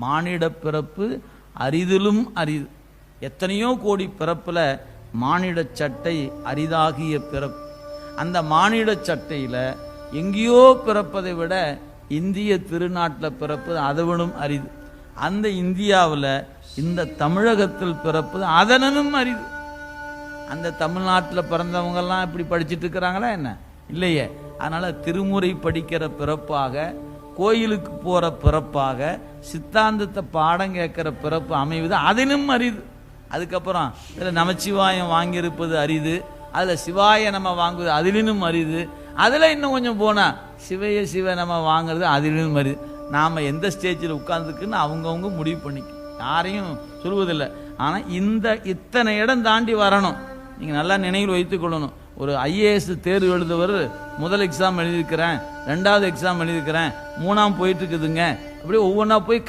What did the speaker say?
மானிட பிறப்பு அரிதிலும் அரிது. எத்தனையோ கோடி பிறப்புல மானிட சட்டை அரிதாகிய பிறப்பு. அந்த மானிட சட்டையில எங்கேயோ பிறப்பதை விட இந்திய திருநாட்டில் பிறப்பது அதவனும் அரிது. அந்த இந்தியாவில் இந்த தமிழகத்தில் பிறப்பது அதனும் அரிது. அந்த தமிழ்நாட்டில் பிறந்தவங்கெல்லாம் இப்படி படிச்சுட்டு இருக்கிறாங்களா என்ன? இல்லையே. அதனால திருமுறை படிக்கிற பிறப்பாக, கோயிலுக்கு போற பிறப்பாக, சித்தாந்தத்தை பாடம் கேட்கிற பிறப்பு அமைவது அதனும் அரிது. அதுக்கப்புறம் இதில் நமச்சிவாயம் வாங்கியிருப்பது அரிது, அதில் சிவாய நம்ம வாங்குவது அதிலும் அரிது, அதில் இன்னும் கொஞ்சம் போனால் சிவைய சிவ நம்ம வாங்குறது அதிலும் அரிது. நாம் எந்த ஸ்டேஜில் உட்கார்ந்துக்குன்னு அவங்கவுங்க முடிவு பண்ணிக்கும், யாரையும் சொல்வதில்லை. ஆனால் இத்தனை இடம் தாண்டி வரணும். நீங்கள் நல்லா நினைவில் வைத்துக் கொள்ளணும். ஒரு ஐஏஎஸ் தேர்வு எழுதுவர் முதல் எக்ஸாம் எழுதியிருக்கிறேன், 2வது எக்ஸாம் எழுதியிருக்கிறேன், 3ஆம் போயிட்டு இருக்குதுங்க, அப்படியே ஒவ்வொன்றா போய்